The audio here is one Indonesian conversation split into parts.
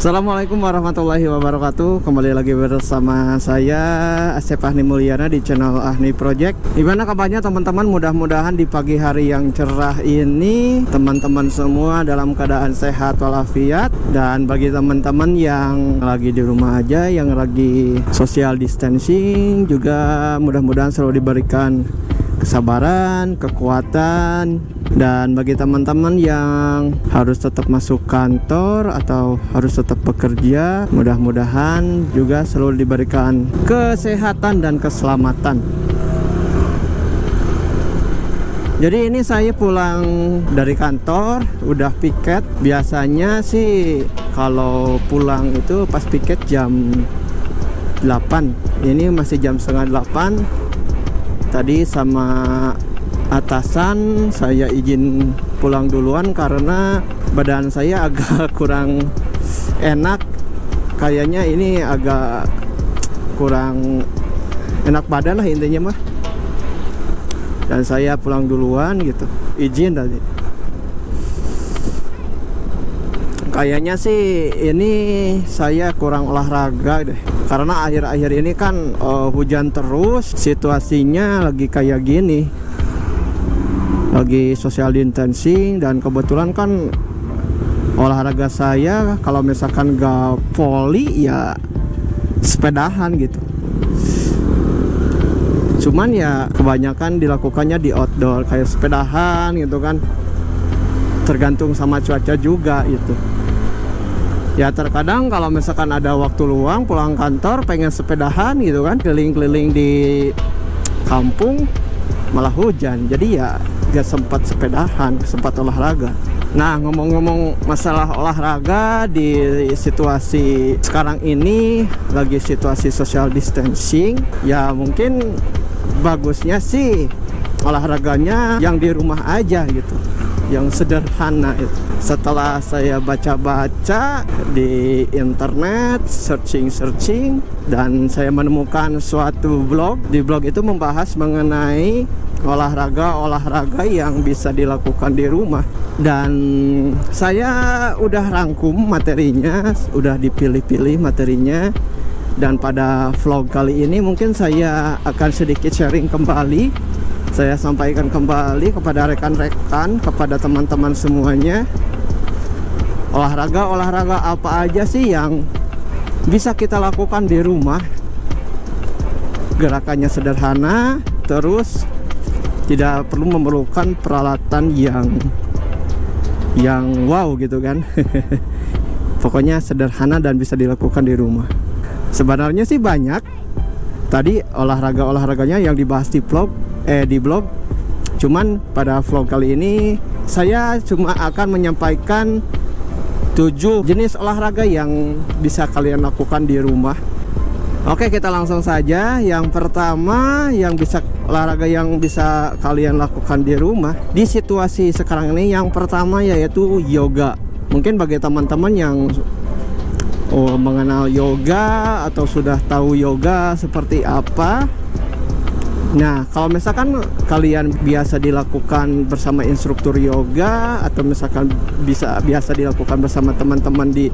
Assalamualaikum warahmatullahi wabarakatuh. Kembali lagi bersama saya Asep Ahni Mulyana di channel Ahni Project. Gimana kabarnya teman-teman? Mudah-mudahan di pagi hari yang cerah ini teman-teman semua dalam keadaan sehat walafiat. Dan bagi teman-teman yang lagi di rumah aja, yang lagi social distancing, juga mudah-mudahan selalu diberikan kesabaran, kekuatan. Dan bagi teman-teman yang harus tetap masuk kantor atau harus tetap bekerja, mudah-mudahan juga selalu diberikan kesehatan dan keselamatan. Jadi ini saya pulang dari kantor, udah piket. Biasanya sih kalau pulang itu pas piket jam 8. Ini masih jam setengah 8. Tadi sama atasan saya izin pulang duluan karena badan saya agak kurang enak. Kayaknya ini agak kurang enak badan lah intinya mah. Dan saya pulang duluan gitu, izin tadi. Kayaknya sih ini saya kurang olahraga deh. Karena akhir-akhir ini kan hujan terus, situasinya lagi kayak gini. Lagi social distancing, dan kebetulan kan olahraga saya kalau misalkan gak voli ya sepedahan gitu. Cuman ya kebanyakan dilakukannya di outdoor kayak sepedahan gitu kan. Tergantung sama cuaca juga gitu. Ya terkadang kalau misalkan ada waktu luang pulang kantor pengen sepedahan gitu kan, keliling-keliling di kampung malah hujan. Jadi ya gak sempat sepedahan, sempat olahraga. Nah, ngomong-ngomong masalah olahraga di situasi sekarang ini, lagi situasi social distancing, ya mungkin bagusnya sih olahraganya yang di rumah aja gitu, yang sederhana itu. Setelah saya baca-baca di internet, searching, dan saya menemukan suatu blog. Di blog itu membahas mengenai olahraga yang bisa dilakukan di rumah. Dan saya udah rangkum materinya, udah dipilih-pilih materinya. Dan pada vlog kali ini mungkin saya akan sedikit sharing kembali. Saya sampaikan kembali kepada rekan-rekan, kepada teman-teman semuanya. Olahraga apa aja sih yang bisa kita lakukan di rumah. Gerakannya sederhana, terus tidak perlu memerlukan peralatan yang wow gitu kan. Pokoknya sederhana dan bisa dilakukan di rumah. Sebenarnya sih banyak. Tadi olahraganya yang dibahas di blog. Cuman pada vlog kali ini saya cuma akan menyampaikan 7 jenis olahraga yang bisa kalian lakukan di rumah. Oke, kita langsung saja. Yang pertama olahraga yang bisa kalian lakukan di rumah di situasi sekarang ini, yang pertama yaitu yoga. Mungkin bagi teman-teman yang mengenal yoga atau sudah tahu yoga seperti apa. Nah, kalau misalkan kalian biasa dilakukan bersama instruktur yoga, atau misalkan biasa dilakukan bersama teman-teman di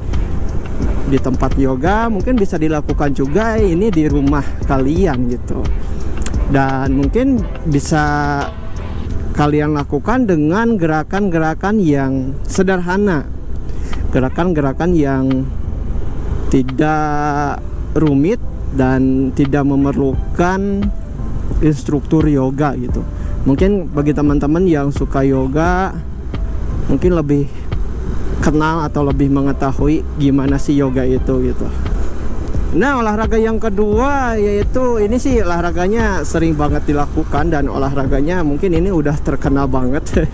tempat yoga, mungkin bisa dilakukan juga ini di rumah kalian gitu. Dan mungkin bisa kalian lakukan dengan gerakan-gerakan yang sederhana, gerakan-gerakan yang tidak rumit dan tidak memerlukan instruktur yoga gitu. Mungkin bagi teman-teman yang suka yoga mungkin lebih kenal atau lebih mengetahui gimana sih yoga itu gitu. Nah, olahraga yang kedua yaitu ini sih olahraganya sering banget dilakukan, dan olahraganya mungkin ini udah terkenal banget.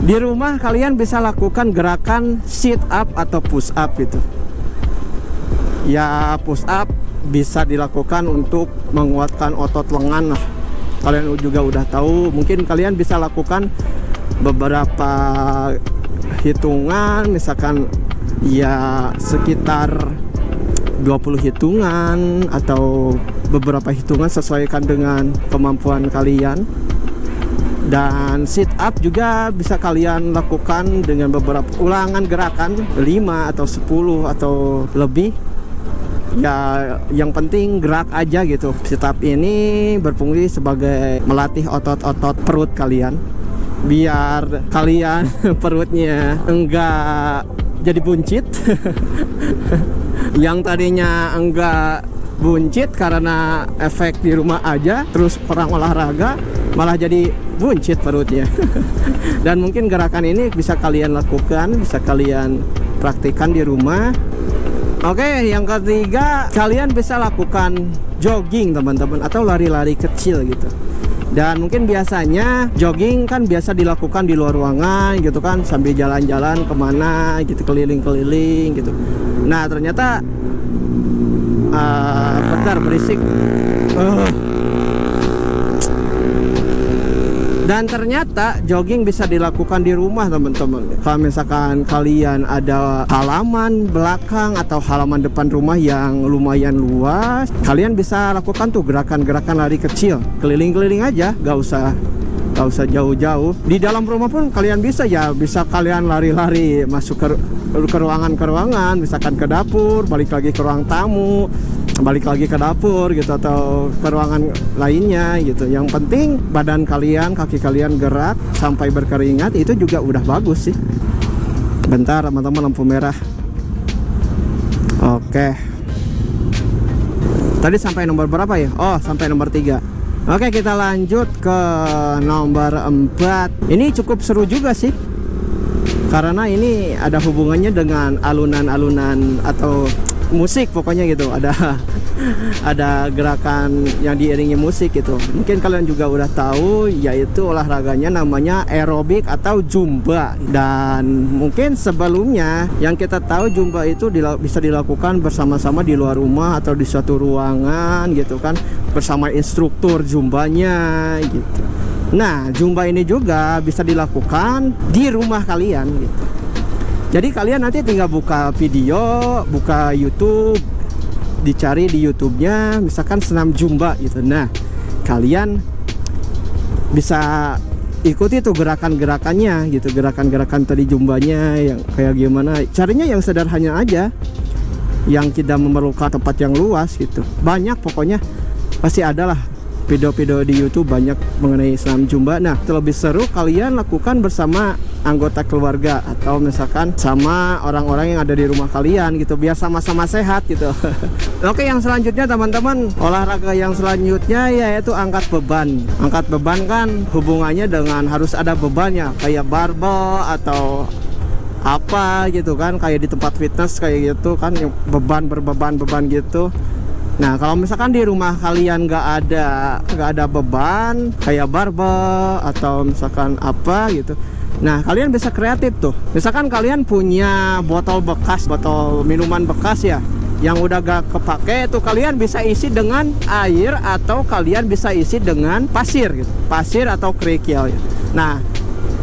Di rumah kalian bisa lakukan gerakan sit up atau push up gitu. Ya, push up bisa dilakukan untuk menguatkan otot lengan lah. Kalian juga udah tahu, mungkin kalian bisa lakukan beberapa hitungan, misalkan ya sekitar 20 hitungan atau beberapa hitungan, sesuaikan dengan kemampuan kalian. Dan sit up juga bisa kalian lakukan dengan beberapa ulangan gerakan 5 atau 10 atau lebih. Ya yang penting gerak aja gitu. Sit up ini berfungsi sebagai melatih otot-otot perut kalian, biar kalian perutnya enggak jadi buncit. Yang tadinya enggak buncit karena efek di rumah aja, terus kurang olahraga, malah jadi buncit perutnya. Dan mungkin gerakan ini bisa kalian lakukan, bisa kalian praktikkan di rumah. Oke, yang ketiga, kalian bisa lakukan jogging teman-teman, atau lari-lari kecil gitu. Dan mungkin biasanya jogging kan biasa dilakukan di luar ruangan gitu kan, sambil jalan-jalan kemana gitu, keliling-keliling gitu. Nah ternyata bentar berisik. Dan ternyata jogging bisa dilakukan di rumah teman-teman. Kalau misalkan kalian ada halaman belakang atau halaman depan rumah yang lumayan luas, kalian bisa lakukan tuh gerakan-gerakan lari kecil, keliling-keliling aja, gak usah jauh-jauh. Di dalam rumah pun kalian bisa kalian lari-lari masuk ke ruangan-ruangan, misalkan ke dapur, balik lagi ke ruang tamu, balik lagi ke dapur gitu, atau ke ruangan lainnya gitu. Yang penting badan kalian, kaki kalian gerak sampai berkeringat, itu juga udah bagus sih. Bentar teman-teman, lampu merah. Oke. Tadi sampai nomor berapa ya? Oh, sampai nomor 3. Oke, kita lanjut ke nomor 4. Ini cukup seru juga sih, karena ini ada hubungannya dengan alunan-alunan atau musik pokoknya gitu. Ada gerakan yang diiringi musik gitu. Mungkin kalian juga udah tahu, yaitu olahraganya namanya aerobik atau zumba. Dan mungkin sebelumnya yang kita tahu zumba itu bisa dilakukan bersama-sama di luar rumah atau di suatu ruangan gitu kan, bersama instruktur zumbanya gitu. Nah zumba ini juga bisa dilakukan di rumah kalian gitu. Jadi kalian nanti tinggal buka video, buka YouTube, dicari di YouTube-nya misalkan senam zumba gitu. Nah, kalian bisa ikuti tuh gerakan-gerakannya gitu, gerakan-gerakan tadi zumbanya yang kayak gimana. Caranya yang sederhana aja, yang tidak memerlukan tempat yang luas gitu. Banyak pokoknya, pasti ada lah video-video di YouTube banyak mengenai senam zumba. Nah, terlebih seru kalian lakukan bersama anggota keluarga atau misalkan sama orang-orang yang ada di rumah kalian gitu, biar sama-sama sehat gitu. Oke, yang selanjutnya teman-teman, olahraga yang selanjutnya yaitu angkat beban. Angkat beban kan hubungannya dengan harus ada bebannya, kayak barbel atau apa gitu kan, kayak di tempat fitness kayak gitu kan, yang beban gitu. Nah kalau misalkan di rumah kalian nggak ada beban kayak barbel atau misalkan apa gitu, nah kalian bisa kreatif tuh. Misalkan kalian punya botol minuman bekas ya, yang udah gak kepake itu, kalian bisa isi dengan air atau kalian bisa isi dengan pasir gitu, pasir atau kerikil ya. Nah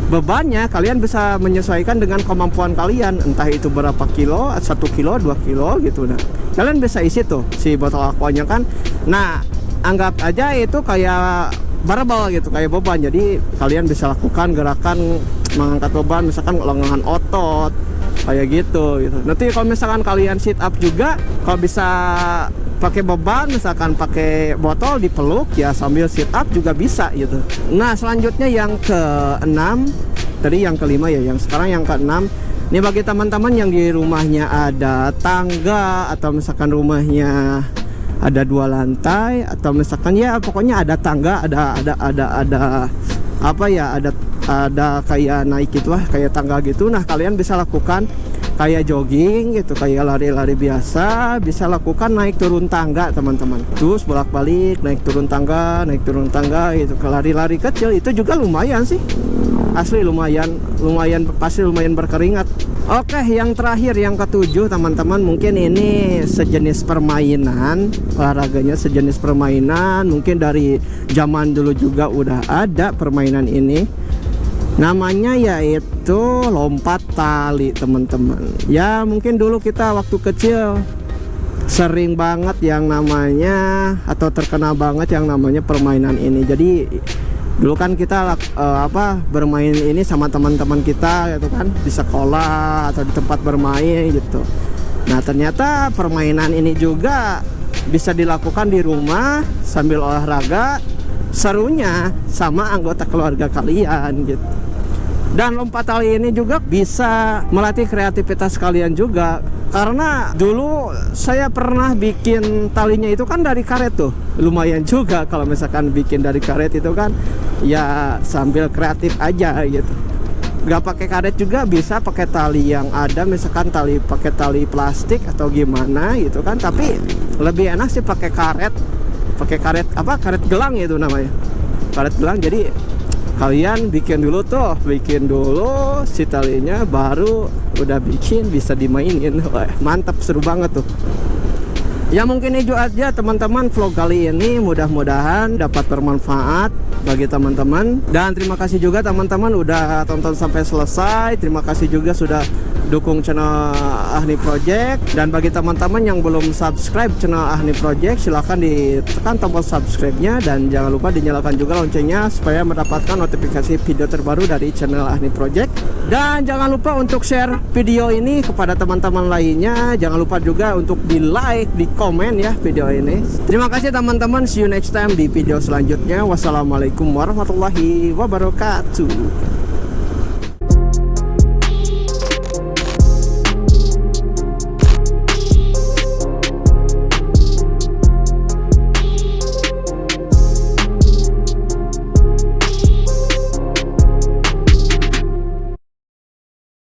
bebannya kalian bisa menyesuaikan dengan kemampuan kalian, entah itu berapa kilo, 1 kilo, 2 kilo gitu. Nah kalian bisa isi tuh si botol aquanya kan. Nah anggap aja itu kayak barbel gitu, kayak beban. Jadi kalian bisa lakukan gerakan mengangkat beban, misalkan lengan otot kayak gitu. Nanti kalau misalkan kalian sit up juga, kalau bisa pakai beban, misalkan pakai botol dipeluk ya sambil sit up juga bisa gitu. Nah selanjutnya yang ke-6, tadi yang ke-5 ya, yang sekarang yang ke-6. Ini bagi teman-teman yang di rumahnya ada tangga, atau misalkan rumahnya ada 2 lantai, atau misalkan ya pokoknya ada tangga, ada apa ya, ada kayak naik gitulah, kayak tangga gitu. Nah kalian bisa lakukan kayak jogging gitu, kayak lari-lari biasa, bisa lakukan naik turun tangga teman-teman. Terus bolak-balik naik turun tangga gitu, ke lari-lari kecil itu juga lumayan sih. Asli lumayan pasti lumayan berkeringat. Oke, yang terakhir yang ke-7 teman-teman, mungkin ini sejenis permainan, olahraganya sejenis permainan, mungkin dari zaman dulu juga udah ada permainan ini. Namanya yaitu lompat tali teman-teman. Ya mungkin dulu kita waktu kecil sering banget yang namanya, atau terkenal banget yang namanya permainan ini. Jadi Dulu kan kita bermain ini sama teman-teman kita gitu kan, di sekolah atau di tempat bermain gitu. Nah ternyata permainan ini juga bisa dilakukan di rumah sambil olahraga, serunya sama anggota keluarga kalian gitu. Dan lompat tali ini juga bisa melatih kreativitas kalian juga. Karena dulu saya pernah bikin talinya itu kan dari karet tuh. Lumayan juga kalau misalkan bikin dari karet itu kan ya sambil kreatif aja gitu. Gak pakai karet juga bisa pakai tali yang ada, misalkan pakai tali plastik atau gimana gitu kan. Tapi lebih enak sih pakai karet karet gelang itu namanya, karet gelang. Jadi kalian bikin dulu si talinya, baru udah bikin bisa dimainin. Wah, mantap, seru banget tuh. Ya mungkin itu aja teman-teman vlog kali ini, mudah-mudahan dapat bermanfaat bagi teman-teman. Dan terima kasih juga teman-teman udah tonton sampai selesai. Terima kasih juga sudah dukung channel Ahni Project. Dan bagi teman-teman yang belum subscribe channel Ahni Project, silahkan ditekan tombol subscribe-nya dan jangan lupa dinyalakan juga loncengnya supaya mendapatkan notifikasi video terbaru dari channel Ahni Project. Dan jangan lupa untuk share video ini kepada teman-teman lainnya. Jangan lupa juga untuk di like, di komen ya video ini. Terima kasih teman-teman, see you next time di video selanjutnya. Wassalamualaikum warahmatullahi wabarakatuh.